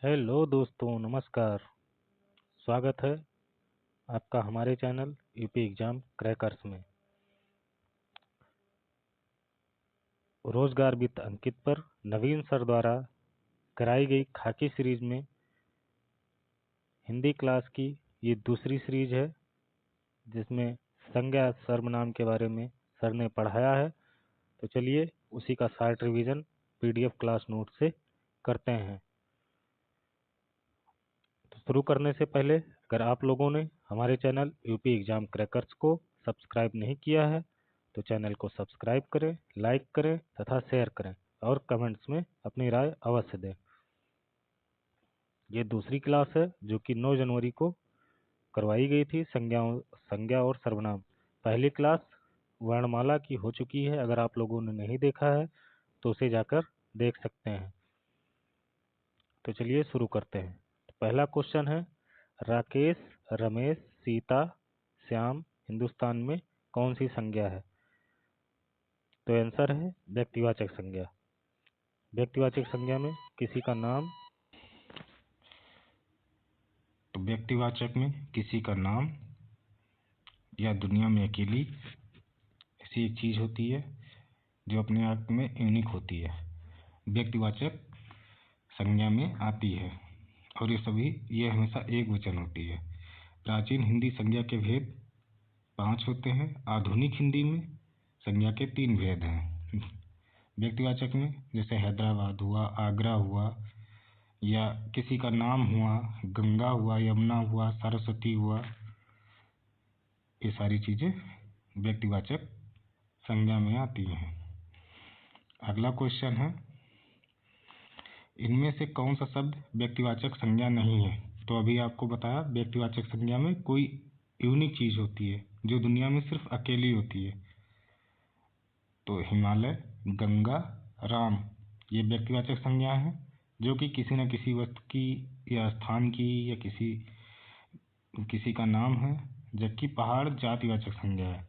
Hello दोस्तों, नमस्कार। स्वागत है आपका हमारे चैनल यूपी एग्जाम क्रैकर्स में। रोजगार वित्त अंकित पर नवीन सर द्वारा कराई गई खाकी सीरीज में हिंदी क्लास की ये दूसरी सीरीज है, जिसमें संज्ञा सर्वनाम के बारे में सर ने पढ़ाया है। तो चलिए उसी का short revision PDF class note से करते हैं। तो शुरू करने से पहले अगर आप लोगों ने हमारे चैनल यूपी एग्जाम क्रैकर्स को सब्सक्राइब नहीं किया है तो चैनल को सब्सक्राइब करें, लाइक करें तथा शेयर करें और कमेंट्स में अपनी राय अवश्य दें। ये दूसरी क्लास है जो कि 9 जनवरी को करवाई गई थी। संज्ञा और सर्वनाम पहली क्लास वर्णमाला की हो चुकी है। अगर आप लोगों ने नहीं देखा है तो उसे जाकर देख सकते हैं। तो चलिए शुरू करते हैं। पहला क्वेश्चन है, राकेश, रमेश, सीता, श्याम हिंदुस्तान में कौन सी संज्ञा है? तो आंसर है व्यक्तिवाचक संज्ञा। व्यक्तिवाचक संज्ञा में किसी का नाम, तो व्यक्तिवाचक में किसी का नाम या दुनिया में अकेली ऐसी एक चीज होती है जो अपने आप में यूनिक होती है, व्यक्तिवाचक संज्ञा में आती है और ये हमेशा एक वचन होती है। प्राचीन हिंदी संज्ञा के भेद 5 होते हैं। आधुनिक हिंदी में संज्ञा के 3 भेद हैं। व्यक्तिवाचक में जैसे हैदराबाद हुआ, आगरा हुआ, या किसी का नाम हुआ, गंगा हुआ, यमुना हुआ, सरस्वती हुआ, ये सारी चीजें व्यक्तिवाचक संज्ञा में आती हैं। अगला क्वेश्चन है, इनमें से कौन सा शब्द व्यक्तिवाचक संज्ञा नहीं है? तो अभी आपको बताया व्यक्तिवाचक संज्ञा में कोई यूनिक चीज होती है जो दुनिया में सिर्फ अकेली होती है। तो हिमालय, गंगा, राम ये व्यक्तिवाचक संज्ञा है जो कि किसी न किसी वस्तु की या स्थान की या किसी का नाम है, जबकि पहाड़ जातिवाचक संज्ञा है,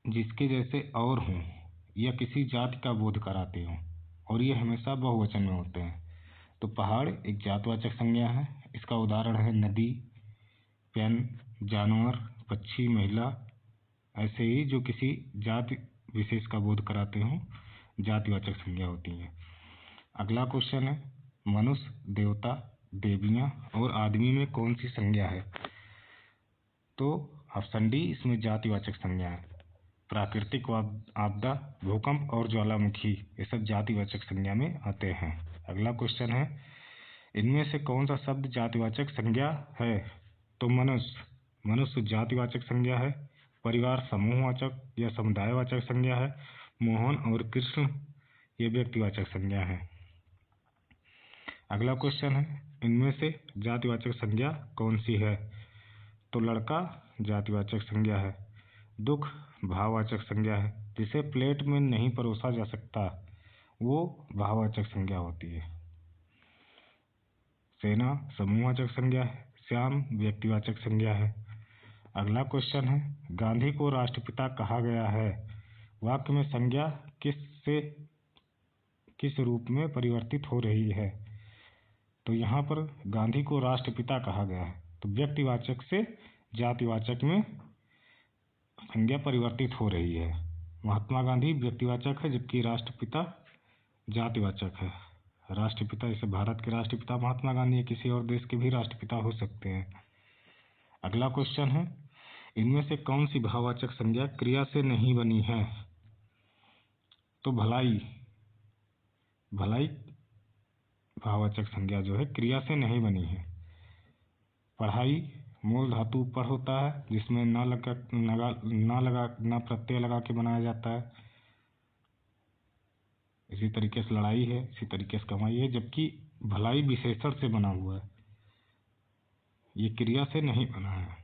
जिसके जैसे और हों या किसी जाति का बोध कराते हों, और ये हमेशा बहुवचन में होते हैं। तो पहाड़ एक जातिवाचक संज्ञा है। इसका उदाहरण है नदी, पेन, जानवर, पक्षी, महिला, ऐसे ही जो किसी जाति विशेष का बोध कराते हों, जातिवाचक संज्ञा होती हैं। अगला क्वेश्चन है, मनुष्य, देवता, देवियां और आदमी में कौन सी संज्ञा है? तो ऑप्शन डी इसमें जातिवाचक संज्ञा है। प्राकृतिक आपदा, भूकंप और ज्वालामुखी ये सब जातिवाचक संज्ञा में आते हैं। अगला क्वेश्चन है, इनमें से कौन सा शब्द जातिवाचक संज्ञा है? तो मनुष्य जातिवाचक संज्ञा है। परिवार समूहवाचक या समुदायवाचक संज्ञा है। मोहन और कृष्ण ये व्यक्तिवाचक संज्ञा है। अगला क्वेश्चन है, इनमें से जातिवाचक संज्ञा कौन सी है? तो लड़का जातिवाचक संज्ञा है। दुख भाववाचक संज्ञा है। जिसे प्लेट में नहीं परोसा जा सकता वो भाववाचक संज्ञा होती है। सेना समूहवाचक संज्ञा है। श्याम व्यक्तिवाचक संज्ञा है। अगला क्वेश्चन है, गांधी को राष्ट्रपिता कहा गया है। वाक्य में संज्ञा किस रूप में परिवर्तित हो रही है? तो यहाँ पर गांधी को राष्ट्रपिता कहा गया है, तो व्यक्तिवाचक से जातिवाचक में संज्ञा परिवर्तित हो रही है। महात्मा गांधी व्यक्तिवाचक है जबकि राष्ट्रपिता जातिवाचक है। राष्ट्रपिता जैसे भारत के राष्ट्रपिता महात्मा गांधी या किसी और देश के भी राष्ट्रपिता हो सकते हैं। अगला क्वेश्चन है, इनमें से कौन सी भाववाचक संज्ञा क्रिया से नहीं बनी है? तो भलाई भाववाचक संज्ञा जो है क्रिया से नहीं बनी है। पढ़ाई मूल धातु पर होता है जिसमें ना प्रत्यय लगा के बनाया जाता है। इसी तरीके से लड़ाई है, इसी तरीके से कमाई है, जबकि भलाई विशेषण से बना हुआ है, ये क्रिया से नहीं बना है।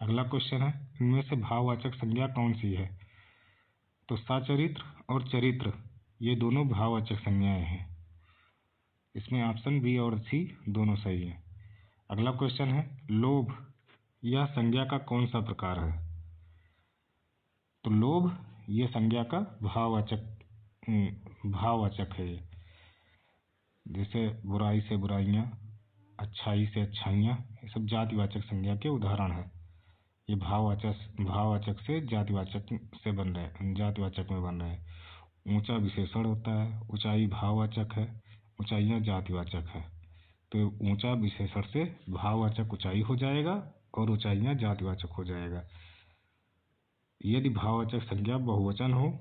अगला क्वेश्चन है, इनमें से भाववाचक संज्ञा कौन सी है? तो सचरित्र और चरित्र ये दोनों भाववाचक संज्ञाएं हैं। इसमें ऑप्शन बी और सी दोनों सही है। अगला क्वेश्चन है, लोभ यह संज्ञा का कौन सा प्रकार है? तो लोभ ये संज्ञा का भाववाचक है। जैसे बुराई से बुराइयाँ, अच्छाई से अच्छाइयाँ, ये सब जातिवाचक संज्ञा के उदाहरण है। ये भाववाचक से जातिवाचक में बन रहे हैं। ऊंचा विशेषण होता है, ऊंचाई भाववाचक है, ऊंचाइयाँ जातिवाचक है। तो ऊंचा विशेषण से भाववाचक ऊंचाई हो जाएगा और ऊंचाइयाँ जातिवाचक हो जाएगा। यदि भाववाचक संज्ञा बहुवचन हो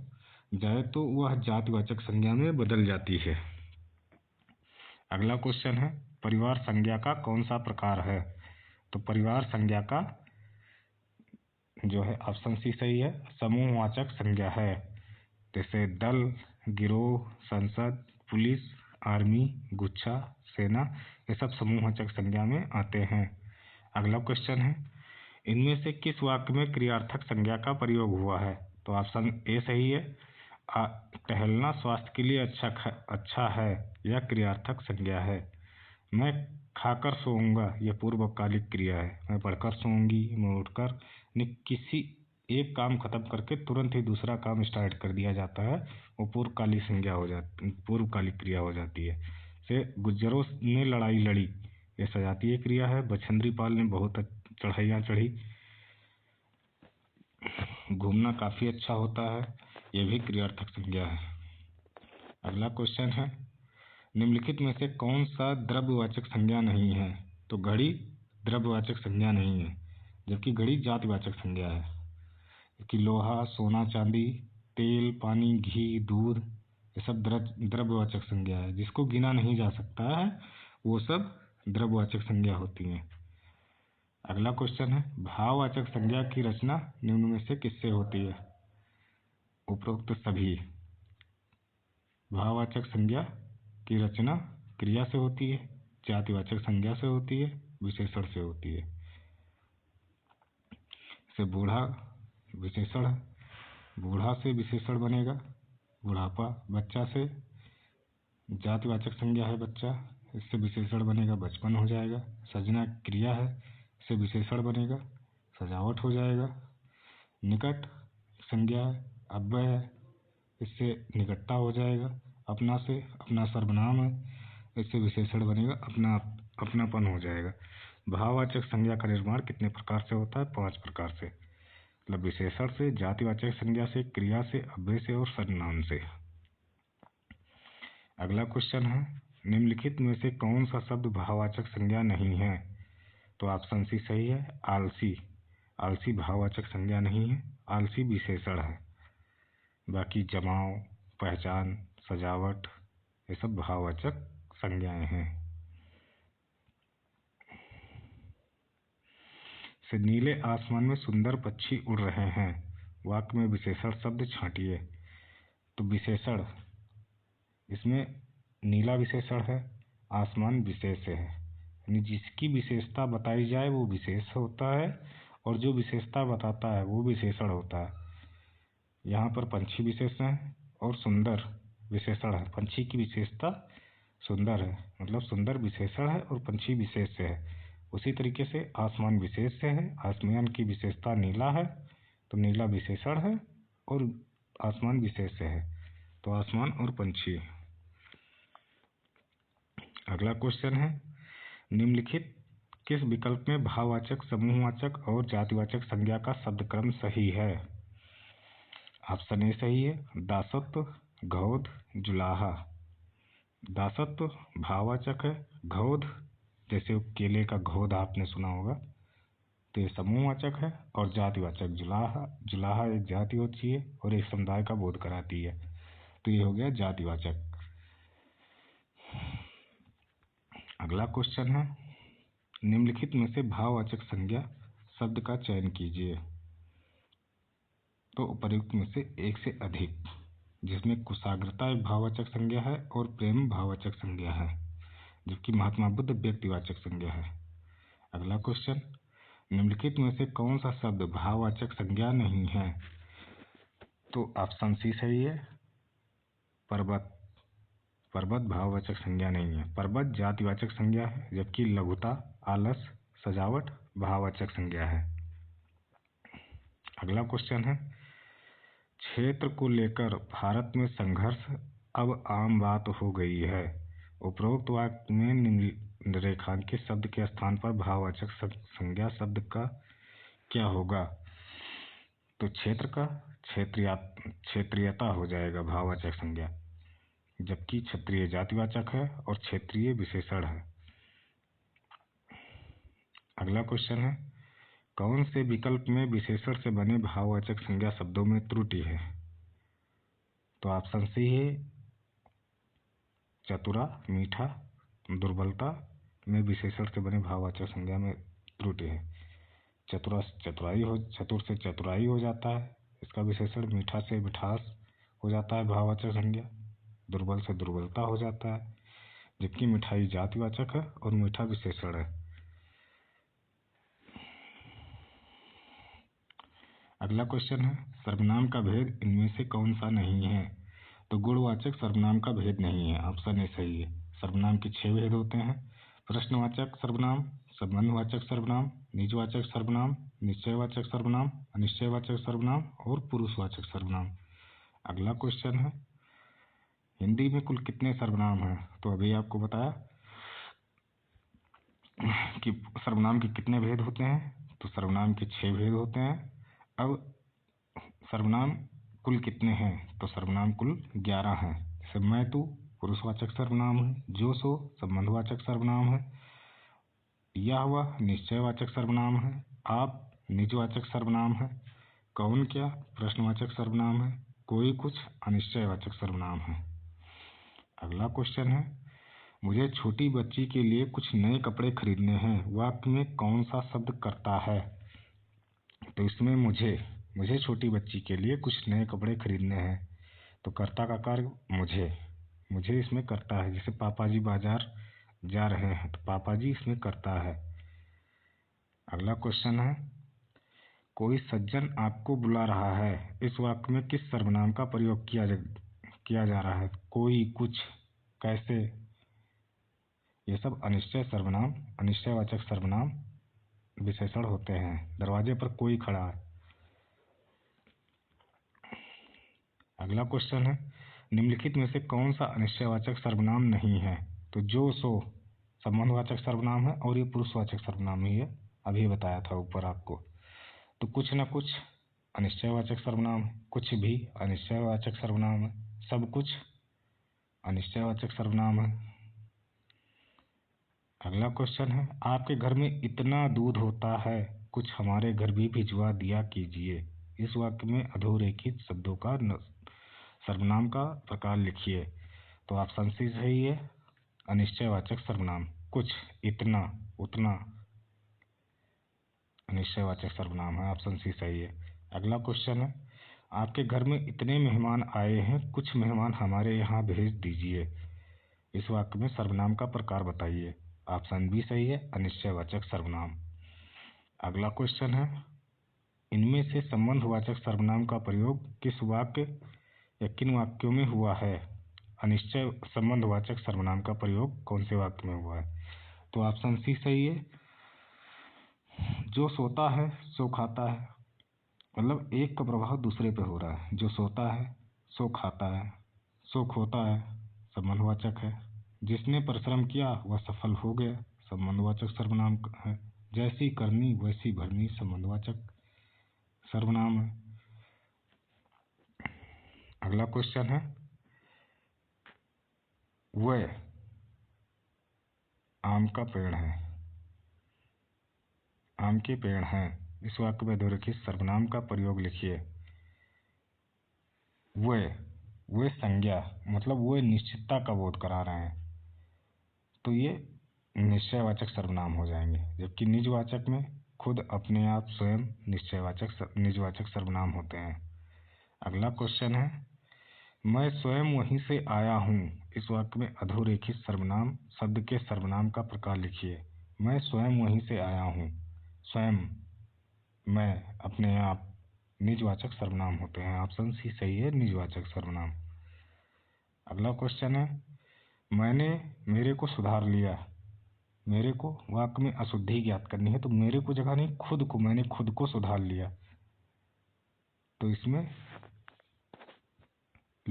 जाए तो वह जातिवाचक संज्ञा में बदल जाती है। अगला क्वेश्चन है, परिवार संज्ञा का कौन सा प्रकार है? तो परिवार संज्ञा का जो है ऑप्शन सी सही है, समूहवाचक संज्ञा है। जैसे दल, गिरोह, संसद, पुलिस, आर्मी, गुच्छा, सेना, ये सब समूहवाचक संज्ञा में आते हैं। अगला क्वेश्चन है, इनमें से किस वाक्य में क्रियार्थक संज्ञा का प्रयोग हुआ है? तो ऑप्शन ए सही है, टहलना स्वास्थ्य के लिए अच्छा है, यह क्रियार्थक संज्ञा है। मैं खाकर सोऊंगा, यह पूर्वकालिक क्रिया है। मैं पढ़कर सोऊंगी, मैं उठकर, किसी एक काम खत्म करके तुरंत ही दूसरा काम स्टार्ट कर दिया जाता है, वो पूर्वकालिक क्रिया हो जाती है। से गुज्जरों ने लड़ाई लड़ी, यह सजातीय क्रिया है। बछेंद्री पाल ने बहुत चढ़ाइयाँ चढ़ी, घूमना काफी अच्छा होता है, यह भी क्रियार्थक संज्ञा है। अगला क्वेश्चन है, निम्नलिखित में से कौन सा द्रव्यवाचक संज्ञा नहीं है? तो घड़ी द्रव्यवाचक संज्ञा नहीं है, जबकि घड़ी जातिवाचक संज्ञा है। कि लोहा, सोना, चांदी, तेल, पानी, घी, दूध, ये सब द्रव्यवाचक संज्ञा है। जिसको गिना नहीं जा सकता है वो सब द्रव्यवाचक संज्ञा होती हैं। अगला क्वेश्चन है, भाववाचक संज्ञा की रचना निम्न में से किससे होती है? उपरोक्त सभी। भाववाचक संज्ञा की रचना क्रिया से होती है, जातिवाचक संज्ञा से होती है, विशेषण से होती है। से बूढ़ा विशेषण है, बूढ़ा से विशेषण बनेगा बुढ़ापा। बच्चा से जातिवाचक संज्ञा है बच्चा, इससे विशेषण बनेगा बचपन हो जाएगा। सजना क्रिया है, इससे विशेषण बनेगा सजावट हो जाएगा। निकट संज्ञा है, अव्यय है, इससे निकटता हो जाएगा। अपना से अपना सर्वनाम है, इससे विशेषण बनेगा अपनापन हो जाएगा। भाववाचक संज्ञा का निर्माण कितने प्रकार से होता है? 5 प्रकार से, मतलब विशेषण से, जातिवाचक संज्ञा से, क्रिया से, अव्यय से और सर्वनाम से। अगला क्वेश्चन है, निम्नलिखित में से कौन सा शब्द भाववाचक संज्ञा नहीं है? तो ऑप्शन सी सही है, आलसी। आलसी भाववाचक संज्ञा नहीं है, आलसी विशेषण है। बाकी जमाव, पहचान, सजावट, ये सब भाववाचक संज्ञाएं हैं। से नीले आसमान में सुंदर पक्षी उड़ रहे हैं, वाक्य में विशेषण शब्द छांटिए। तो विशेषण, इसमें नीला विशेषण है, आसमान विशेष है, यानी जिसकी विशेषता बताई जाए वो विशेष होता है और जो विशेषता बताता है वो विशेषण होता है। यहाँ पर पंछी विशेषण है और सुंदर विशेषण है। पंछी की विशेषता सुंदर है, मतलब सुंदर विशेषण है और पंछी विशेष है। उसी तरीके से आसमान विशेष से है, आसमान की विशेषता नीला है तो नीला विशेषण है और आसमान विशेष से है, तो आसमान और पंछी। अगला क्वेश्चन है, निम्नलिखित किस विकल्प में भाववाचक, समूहवाचक और जातिवाचक संज्ञा का शब्दक्रम सही है? ऑप्शन ए सही है, दासत्व, घौद, जुलाहा। दासत्व भाववाचक है, घौद जैसे केले का घौद आपने सुना होगा तो ये समूहवाचक है, और जातिवाचक जुलाहा एक जाति होती है और एक समुदाय का बोध कराती है, तो ये हो गया जातिवाचक। अगला क्वेश्चन है, निम्नलिखित में से भाववाचक संज्ञा शब्द का चयन कीजिए। तो उपर्युक्त में से एक से अधिक, जिसमें कुशाग्रता एक भाववाचक संज्ञा है और प्रेम भाववाचक संज्ञा है, जबकि महात्मा बुद्ध व्यक्तिवाचक संज्ञा है। अगला क्वेश्चन, निम्नलिखित में से कौन सा शब्द भाववाचक संज्ञा नहीं है? तो ऑप्शन सी सही है, पर्वत। पर्वत भाववाचक संज्ञा नहीं है, पर्वत जातिवाचक संज्ञा है, जबकि लघुता, आलस, सजावट भाववाचक संज्ञा है। अगला क्वेश्चन है, क्षेत्र को लेकर भारत में संघर्ष अब आम बात हो गई है। उपरोक्त वाक्य में निम्नलिखित शब्द के स्थान पर भाववाचक संज्ञा शब्द का क्या होगा? तो क्षेत्र का क्षेत्रीयता हो जाएगा भाववाचक संज्ञा, जबकि क्षेत्रीय जातिवाचक है और क्षेत्रीय विशेषण है। अगला क्वेश्चन है, कौन से विकल्प में विशेषण से बने भाववाचक संज्ञा शब्दों में त्रुटि है? तो ऑप्शन सी है चतुरा, मीठा, दुर्बलता में विशेषण से बने भाववाचक संज्ञा में त्रुटि है। चतुर से चतुराई हो जाता है इसका विशेषण, मीठा से मिठास हो जाता है भाववाचक संज्ञा, दुर्बल से दुर्बलता हो जाता है, जबकि मिठाई जातिवाचक है और मीठा विशेषण है। अगला क्वेश्चन है, सर्वनाम का भेद इनमें से कौन सा नहीं है? तो गुणवाचक सर्वनाम का भेद नहीं है, ऑप्शन ए सही है। सर्वनाम के 6 भेद होते हैं: प्रश्नवाचक सर्वनाम, संबंधवाचक सर्वनाम, निजवाचक सर्वनाम, निश्चयवाचक सर्वनाम, अनिश्चयवाचक सर्वनाम और पुरुषवाचक सर्वनाम। अगला क्वेश्चन है, हिंदी में कुल कितने सर्वनाम हैं? तो अभी आपको बताया कि सर्वनाम के कितने भेद होते हैं, तो सर्वनाम के 6 भेद होते हैं। अब सर्वनाम कुल कितने हैं? तो सर्वनाम कुल 11 हैं। जैसे मैं, तू पुरुषवाचक सर्वनाम है, जो, सो संबंधवाचक सर्वनाम है, यह, वह निश्चयवाचक सर्वनाम है, आप निजवाचक सर्वनाम है, कौन, क्या प्रश्नवाचक सर्वनाम है, कोई, कुछ अनिश्चयवाचक सर्वनाम है। अगला क्वेश्चन है, मुझे छोटी बच्ची के लिए कुछ नए कपड़े खरीदने हैं, वाक्य में कौन सा शब्द करता है? तो इसमें मुझे छोटी बच्ची के लिए कुछ नए कपड़े खरीदने हैं, तो कर्ता का कार्य मुझे इसमें करता है। जैसे पापा जी बाजार जा रहे हैं, तो पापा जी इसमें करता है। अगला क्वेश्चन है, कोई सज्जन आपको बुला रहा है, इस वाक्य में किस सर्वनाम का प्रयोग किया जा रहा है? कोई, कुछ, कैसे, ये सब अनिश्चय सर्वनाम, अनिश्चयवाचक सर्वनाम विशेषण होते हैं। दरवाजे पर कोई खड़ा है। अगला क्वेश्चन है, निम्नलिखित में से कौन सा अनिश्चयवाचक सर्वनाम नहीं है? तो जो, सो संबंधवाचक सर्वनाम है और ये पुरुषवाचक सर्वनाम ही है, अभी बताया था ऊपर आपको। तो कुछ न कुछ अनिश्चयवाचक सर्वनाम है, कुछ भी अनिश्चयवाचक सर्वनाम है, सब कुछ अनिश्चयवाचक सर्वनाम है। अगला क्वेश्चन है, आपके घर में इतना दूध होता है, कुछ हमारे घर भी भिजवा दिया कीजिए। इस वाक्य में अधोरेखित शब्दों का सर्वनाम का प्रकार लिखिए। तो ऑप्शन सी सही है, अनिश्चयवाचक सर्वनाम। कुछ, इतना, उतना अनिश्चयवाचक सर्वनाम है, ऑप्शन सी सही है। अगला क्वेश्चन है, आपके घर में इतने मेहमान आए हैं, कुछ मेहमान हमारे यहाँ भेज दीजिए। इस वाक्य में सर्वनाम का प्रकार बताइए। ऑप्शन बी सही है, अनिश्चयवाचक सर्वनाम। अगला क्वेश्चन है, इनमें से संबंधवाचक सर्वनाम का प्रयोग किस वाक्य या किन वाक्यों में हुआ है? अनिश्चय संबंधवाचक सर्वनाम का प्रयोग कौन से वाक्य में हुआ है? तो ऑप्शन सी सही है, जो सोता है सो खाता है। मतलब एक का प्रभाव दूसरे पे हो रहा है। जो सोता है सो खाता है, सो खोता है, संबंधवाचक है। जिसने परिश्रम किया वह सफल हो गया, संबंधवाचक सर्वनाम है। जैसी करनी वैसी भरनी संबंधवाचक सर्वनाम है। अगला क्वेश्चन है, वह आम का पेड़ है, आम के पेड़ हैं। इस वाक्य में अधोरेखित सर्वनाम का प्रयोग लिखिए। वह संज्ञा, मतलब वह निश्चितता का बोध करा रहे हैं, तो ये निश्चयवाचक सर्वनाम हो जाएंगे। जबकि निजवाचक में खुद, अपने आप, स्वयं निजवाचक सर्वनाम होते हैं। अगला क्वेश्चन है, मैं स्वयं वहीं से आया हूँ। इस वाक्य में अधोरेखित सर्वनाम शब्द के सर्वनाम का प्रकार लिखिए। मैं स्वयं वहीं से आया हूँ। स्वयं, मैं, अपने आप निजवाचक सर्वनाम होते हैं। ऑप्शन सी सही है, निजवाचक सर्वनाम। अगला क्वेश्चन है, मैंने मेरे को सुधार लिया। मेरे को वाक्य में अशुद्धि ज्ञात करनी है, तो मेरे को जगह नहीं, खुद को, मैंने खुद को सुधार लिया। तो इसमें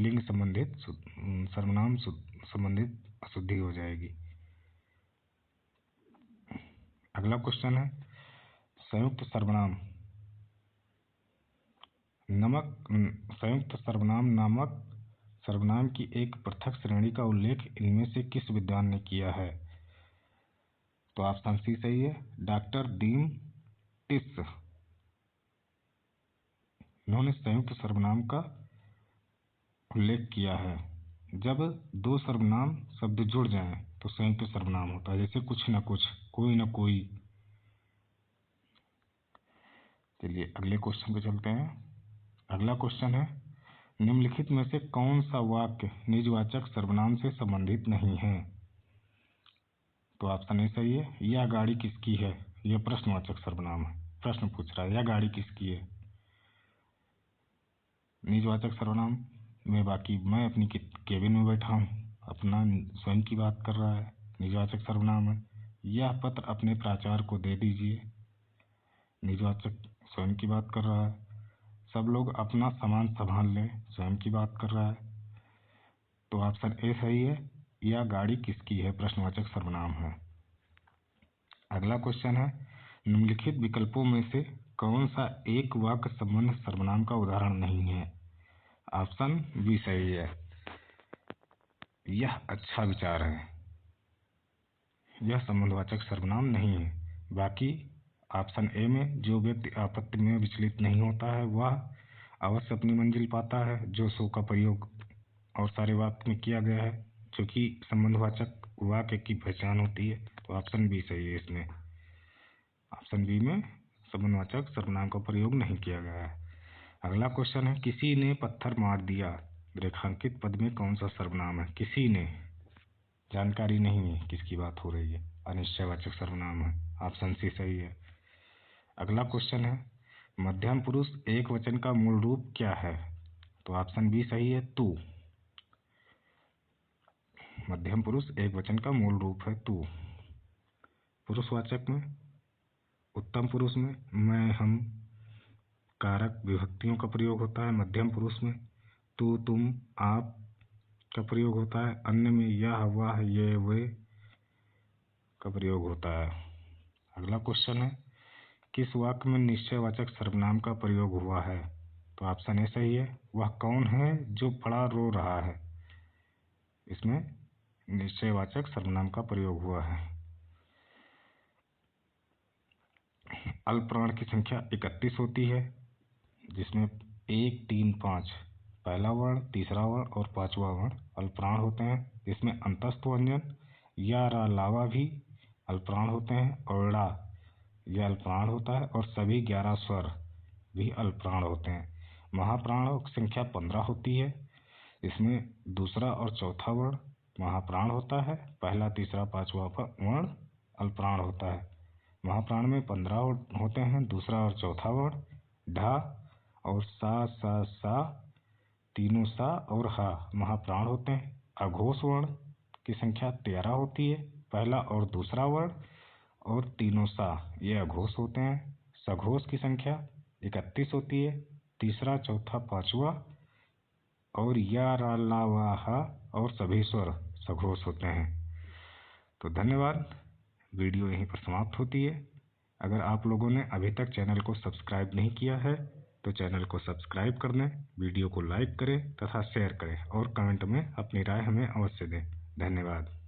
लिंग संबंधित सर्वनाम संबंधित अशुद्धि हो जाएगी। अगला क्वेश्चन है संयुक्त सर्वनाम संयुक्त सर्वनाम नामक सर्वनाम की एक पृथक श्रेणी का उल्लेख इनमें से किस विद्वान ने किया है? तो ऑप्शन सी सही है, डॉक्टर डीम टिस। इन्होंने संयुक्त सर्वनाम का उल्लेख किया है। जब दो सर्वनाम शब्द जुड़ जाएं तो संयुक्त सर्वनाम होता है, जैसे कुछ न कुछ, कोई न कोई। चलिए अगले क्वेश्चन पे चलते हैं। अगला क्वेश्चन है निम्नलिखित में से कौन सा वाक्य निजवाचक सर्वनाम से संबंधित नहीं है? तो ऑप्शन ए सही है, यह गाड़ी किसकी है। यह प्रश्नवाचक सर्वनाम है, प्रश्न पूछ रहा है यह गाड़ी किसकी है। निजवाचक सर्वनाम में बाकी मैं अपनी केबिन में बैठा हूँ, अपना स्वयं की बात कर रहा है, निजवाचक सर्वनाम है। यह पत्र अपने प्राचार्य को दे दीजिए, निजवाचक स्वयं की बात कर रहा है। सब लोग अपना सामान संभाल लें, स्वयं की बात कर रहा है। तो ऑप्शन ए सही है, यह गाड़ी किसकी है, प्रश्नवाचक सर्वनाम है। अगला क्वेश्चन है निम्नलिखित विकल्पों में से कौन सा एक वाक्य संबंध सर्वनाम का उदाहरण नहीं है? ऑप्शन बी सही है, यह अच्छा विचार है। यह संबंधवाचक सर्वनाम नहीं है। बाकी ऑप्शन ए में जो व्यक्ति आपत्ति में विचलित नहीं होता है वह अवश्य अपनी मंजिल पाता है, जो सो का प्रयोग और सारे वाक्य में किया गया है, जो कि संबंधवाचक वाक्य की पहचान होती है। तो ऑप्शन बी सही है। इसमें ऑप्शन बी में संबंधवाचक सर्वनाम का प्रयोग नहीं किया गया है। अगला क्वेश्चन है किसी ने पत्थर मार दिया, रेखांकित पद में कौन सा सर्वनाम है? किसी ने, जानकारी नहीं है किसकी बात हो रही है, अनिश्चयवाचक सर्वनाम है। ऑप्शन सी सही है। अगला क्वेश्चन है मध्यम पुरुष एक वचन का मूल रूप क्या है? तो ऑप्शन बी सही है, तू। मध्यम पुरुष एक वचन का मूल रूप है तू। पुरुषवाचक में, उत्तम पुरुष में मैं, हम, कारक विभक्तियों का प्रयोग होता है। मध्यम पुरुष में तू, तुम, आप का प्रयोग होता है। अन्य में यह, वह, ये, वे का प्रयोग होता है। अगला क्वेश्चन है किस वाक्य में निश्चयवाचक सर्वनाम का प्रयोग हुआ है? तो ऑप्शन ए सही है, वह कौन है जो बड़ा रो रहा है। इसमें निश्चयवाचक सर्वनाम का प्रयोग हुआ है। अल्पप्राण की संख्या 31 होती है, जिसमें 1, 3, 5 पहला वर्ण, तीसरा वर्ण और पांचवा वर्ण अल्पप्राण होते हैं। इसमें अंतस्थ व्यंजन या, रा, लावा भी अल्पप्राण होते हैं और ड़ा यह अल्पप्राण होता है और सभी 11 स्वर भी अल्पप्राण होते हैं। महाप्राणों की संख्या 15 होती है। इसमें दूसरा और चौथा वर्ण महाप्राण होता है, पहला, तीसरा, पांचवा वर्ण अल्पप्राण होता है। महाप्राण में 15 होते हैं, दूसरा और चौथा वर्ण ढा और सा तीनों सा और हा महाप्राण होते हैं। अघोष वर्ण की संख्या 13 होती है, पहला और दूसरा वर्ण और तीनों सा ये अघोष होते हैं। सघोष की संख्या 31 होती है, तीसरा, चौथा, पांचवा और या, रा, ला, वा, हा और सभी स्वर सघोष होते हैं। तो धन्यवाद, वीडियो यहीं पर समाप्त होती है। अगर आप लोगों ने अभी तक चैनल को सब्सक्राइब नहीं किया है तो चैनल को सब्सक्राइब कर लें, वीडियो को लाइक करें तथा शेयर करें और कमेंट में अपनी राय हमें अवश्य दें। धन्यवाद।